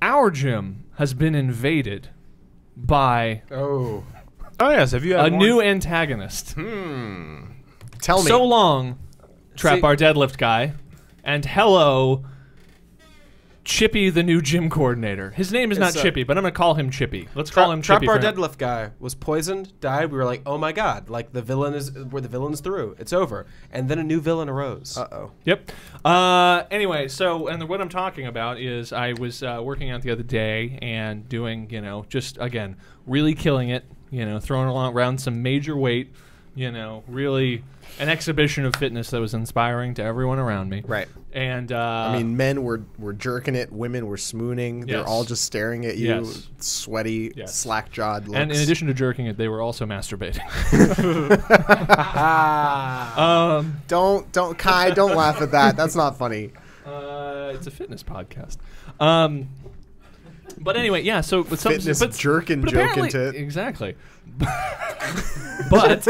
our gym has been invaded by Oh yes, have you had a new antagonist. Tell me. So long, Trap Bar Deadlift guy, and hello, Chippy, the new gym coordinator. His name is not Chippy, but I'm gonna call him Chippy. Let's call him Chippy. Trap Bar Deadlift guy was poisoned, died. We were like, oh my god, like the villain is where the villain's through. It's over. And then a new villain arose. Yep. Anyway, and what I'm talking about is I was working out the other day and doing, just again, really killing it. Throwing around some major weight. Really an exhibition of fitness that was inspiring to everyone around me. Right. And I mean, men were jerking it, women were swooning. They're all just staring at you, sweaty, slack-jawed looks. And in addition to jerking it, they were also masturbating. Don't Kai, don't laugh at that. That's not funny. It's a fitness podcast. But anyway, yeah. So with some fitness joking to it. Exactly. But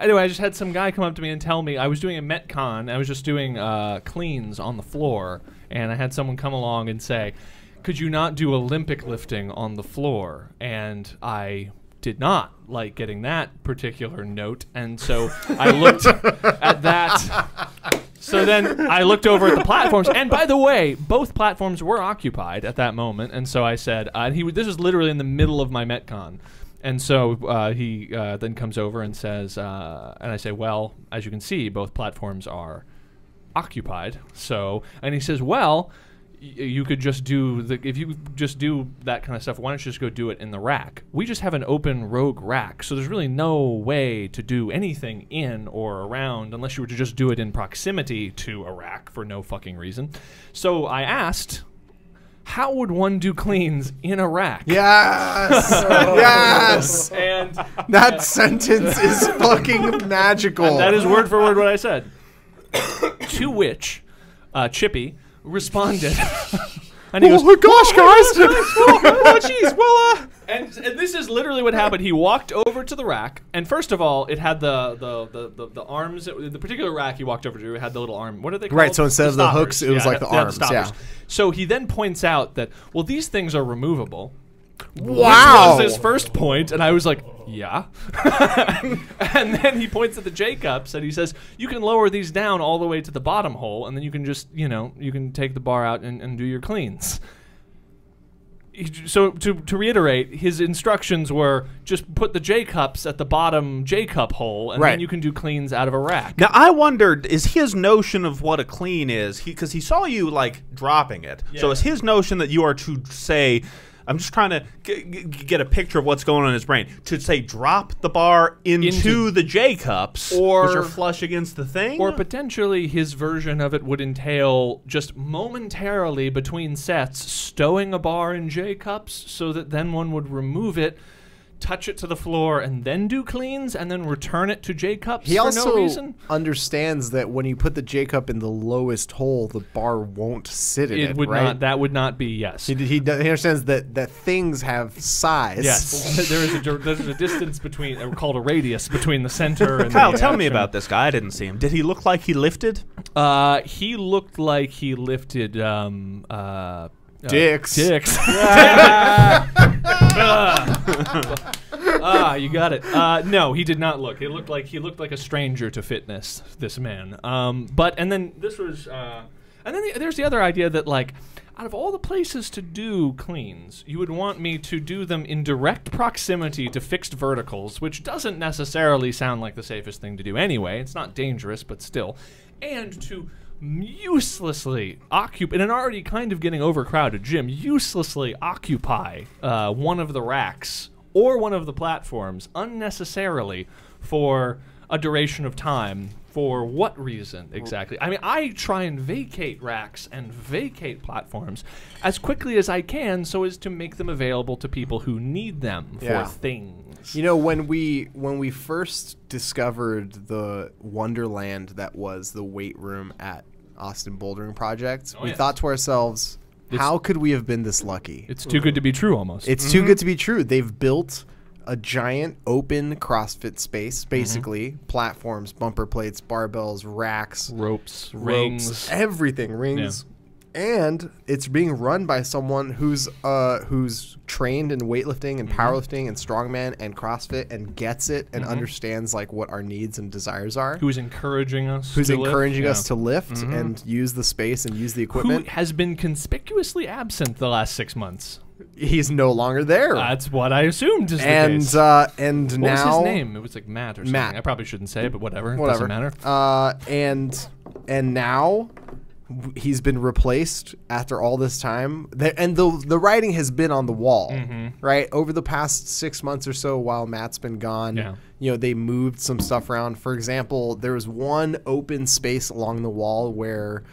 anyway, I just had some guy come up to me and tell me I was doing a Metcon. I was just doing cleans on the floor, and I had someone come along and say, "Could you not do Olympic lifting on the floor?" And I did not like getting that particular note, and so I looked at that. So then I looked over at the platforms, and by the way, both platforms were occupied at that moment. And so I said, this is literally in the middle of my Metcon. And so he then comes over and says, and I say, well, as you can see, both platforms are occupied. So, and he says, well, you could just do if you just do that kind of stuff, why don't you just go do it in the rack? We just have an open rogue rack, so there's really no way to do anything in or around unless you were to just do it in proximity to a rack for no fucking reason. So I asked, how would one do cleans in a rack? Yes! Yes! And that sentence is fucking magical. And that is word for word what I said. To which Chippy responded. And he goes, "Oh gosh, guys!" Oh jeez, well, and this is literally what happened. He walked over to the rack, and first of all, it had the arms. The particular rack he walked over to had the little arm. What are they called? Right. So instead of the hooks, it was like the arms. Yeah. So he then points out that these things are removable. Wow. Which was his first point, and I was like, yeah. And then he points at the J-cups, and he says, you can lower these down all the way to the bottom hole, and then you can just, you can take the bar out and do your cleans. So to reiterate, his instructions were just put the J-cups at the bottom J-cup hole, and then you can do cleans out of a rack. Now, I wondered, is his notion of what a clean is, because he saw you, like, dropping it. Yeah. So is his notion that you are to say... I'm just trying to get a picture of what's going on in his brain. To say drop the bar into the J-cups, which are flush against the thing? Or potentially his version of it would entail just momentarily between sets stowing a bar in J-cups so that then one would remove it, touch it to the floor, and then do cleans, and then return it to J-cups for no reason. He also understands that when you put the J-cup in the lowest hole, the bar won't sit in it, would right? Not, that would not be, yes. He understands that things have size. Yes. There's a distance between, called a radius, between the center and Kyle, the tell me about this guy. I didn't see him. Did he look like he lifted? He looked like he lifted, dicks. Dicks. You got it. No, he did not look. He looked like a stranger to fitness. This man. And then this was, and then there's the other idea that, like, out of all the places to do cleans, you would want me to do them in direct proximity to fixed verticals, which doesn't necessarily sound like the safest thing to do anyway. It's not dangerous, but still, and to uselessly occupy, in an already kind of getting overcrowded gym, uselessly occupy one of the racks or one of the platforms unnecessarily for a duration of time. For what reason exactly? I mean, I try and vacate racks and vacate platforms as quickly as I can so as to make them available to people who need them for things. You know, when we first discovered the wonderland that was the weight room at Austin Bouldering Project, we thought to ourselves, how could we have been this lucky? It's too good to be true, almost. It's too good to be true. They've built a giant open CrossFit space, basically. Platforms, bumper plates, barbells, racks, ropes, rings, everything. Rings. And it's being run by someone who's trained in weightlifting and powerlifting and strongman and CrossFit and gets it and understands like what our needs and desires are. Who's encouraging us? Who's encouraging us to lift and use the space and use the equipment. Who has been conspicuously absent the last 6 months? He's no longer there. That's what I assumed is the and case. And what now was his name? It was like Matt or something. Matt. I probably shouldn't say, but whatever. Whatever. Doesn't matter. And now he's been replaced after all this time. And the writing has been on the wall, right? Over the past 6 months or so while Matt's been gone, you know, they moved some stuff around. For example, there was one open space along the wall where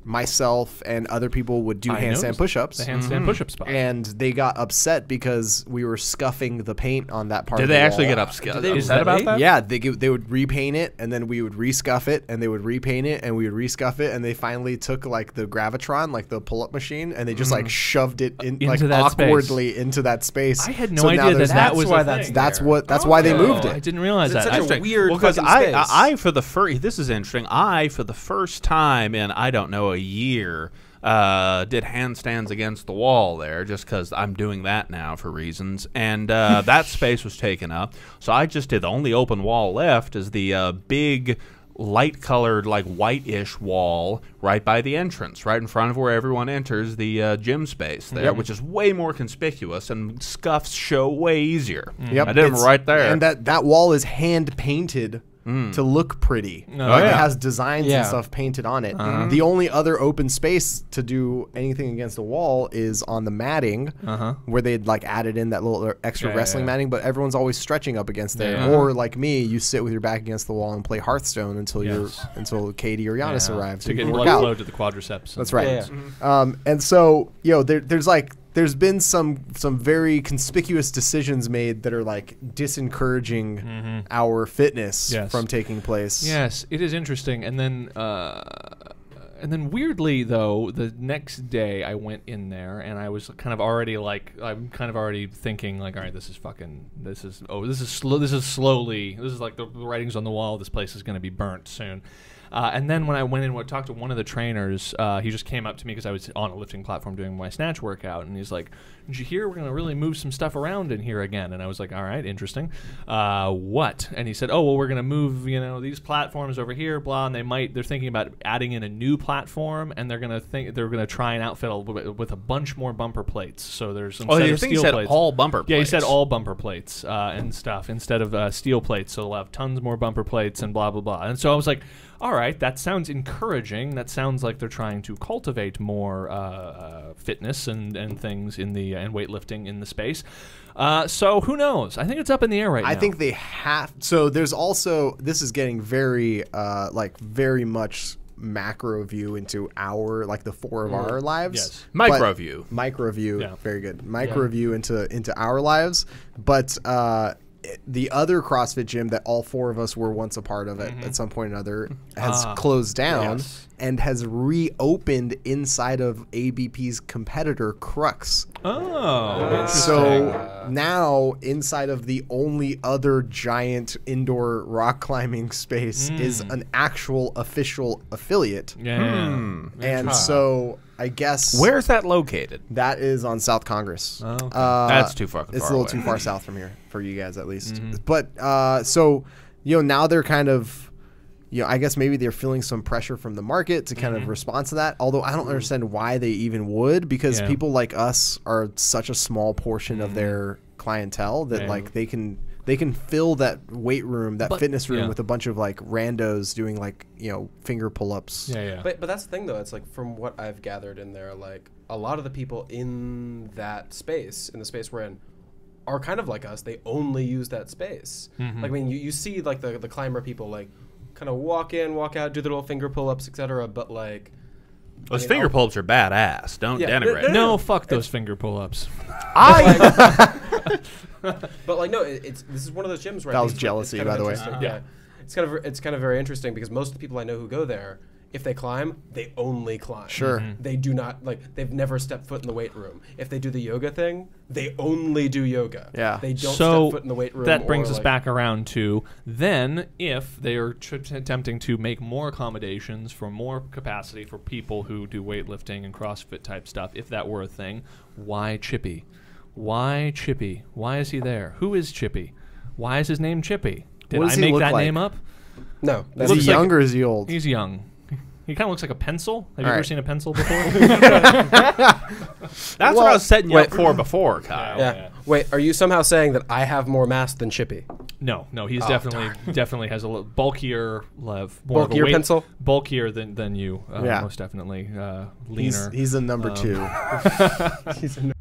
myself and other people would do handstand push-ups. The handstand push-up spot. And they got upset because we were scuffing the paint on that part Did of the they wall. actually get upset Is that about that? Yeah, they would repaint it, and then we would rescuff it, and they would repaint it, and we would rescuff it, and they finally took like the Gravitron, like the pull-up machine, and they just like shoved it in like Into that awkwardly into that space. I had no So now idea there's- that was why a that's thing. That's why they moved I it. didn't realize It's that. such a weird Well, because fucking space. I for the first, this is interesting. I for the first time in I don't know a year did handstands against the wall there, just because I'm doing that now for reasons, and that space was taken up. So I just did the only open wall left is the big light colored like white-ish wall right by the entrance, right in front of where everyone enters the gym space there, which is way more conspicuous and scuffs show way easier. Yep, I did them it's- right there. And that wall is hand painted to look pretty. Like, it has designs and stuff painted on it. The only other open space to do anything against the wall is on the matting, where they'd like added in that little extra wrestling matting, but everyone's always stretching up against there. Or like me, you sit with your back against the wall and play Hearthstone until Katie or Giannis arrives to and get you blood work out. flow to the quadriceps. That's right. Yeah. And so, you know, there's been some very conspicuous decisions made that are like disencouraging our fitness from taking place. Yes, it is interesting. And then weirdly though, the next day I went in there and I was kind of already thinking like, all right, this is like the writing's on the wall. This place is going to be burnt soon. And then when I went in and talked to one of the trainers, he just came up to me because I was on a lifting platform doing my snatch workout, and he's like, "Did you hear we're going to really move some stuff around in here again?" And I was like, "All right, interesting. What?" And he said, "Oh, well, we're going to move, these platforms over here, blah. And they're thinking about adding in a new platform, and they're going to try and outfit with a bunch more bumper plates. So there's some I think he said all bumper plates. Yeah, he said all bumper plates and stuff instead of steel plates. So they'll have tons more bumper plates and blah blah blah." And so I was like, all right, that sounds encouraging. That sounds like they're trying to cultivate more fitness and things in the and weightlifting in the space. So who knows? I think it's up in the air right now. I think they have. So there's also, this is getting very very much macro view into the four of our lives. Yes. Micro view. Micro view. Yeah. Very good. Micro view into our lives. But the other CrossFit gym that all four of us were once a part of at some point or another has closed down and has reopened inside of ABP's competitor Crux. Oh, interesting. So now inside of the only other giant indoor rock climbing space is an actual official affiliate. And so I guess Where's that located? that is on South Congress. Oh, okay. That's too fucking It's far a little away. too far south from here for you guys at least. But so now they're kind of I guess maybe they're feeling some pressure from the market to kind of respond to that. Although I don't understand why they even would, because people like us are such a small portion of their clientele that like they can fill that weight room, that fitness room with a bunch of like randos doing like, finger pull-ups. But that's the thing though. It's like from what I've gathered in there, like a lot of the people in that space, in the space we're in, are kind of like us. They only use that space. Like you see like the climber people like kind of walk in, walk out, do the little finger pull-ups, etc. But like Those finger pull-ups are badass. Don't denigrate. No, fuck those finger pull-ups. But like no, this is one of those gyms where That I was think jealousy, it's kind by of the way. interesting. Yeah, it's kind of very interesting because most of the people I know who go there, if they climb, they only climb. Sure. They do not, like, they've never stepped foot in the weight room. If they do the yoga thing, they only do yoga. Yeah. They don't So step foot in the weight room. that brings or, us like, back around to then if they are attempting to make more accommodations for more capacity for people who do weightlifting and CrossFit type stuff, if that were a thing, why Chippy? Why Chippy? Why is he there? Who is Chippy? Why is his name Chippy? Did What does I he make look that like? name up? No. Is That's he young or is he old? He's young. He kind of looks like a pencil. Have you All ever right. seen a pencil before? That's what I was setting you up wait. for before, Kyle. yeah. Wait, are you somehow saying that I have more mass than Chippy? No, he's Oh, definitely has a little bulkier, more Bulkier of a weight, pencil? bulkier than you. Yeah. Most definitely He's leaner. he's a number 2. He's a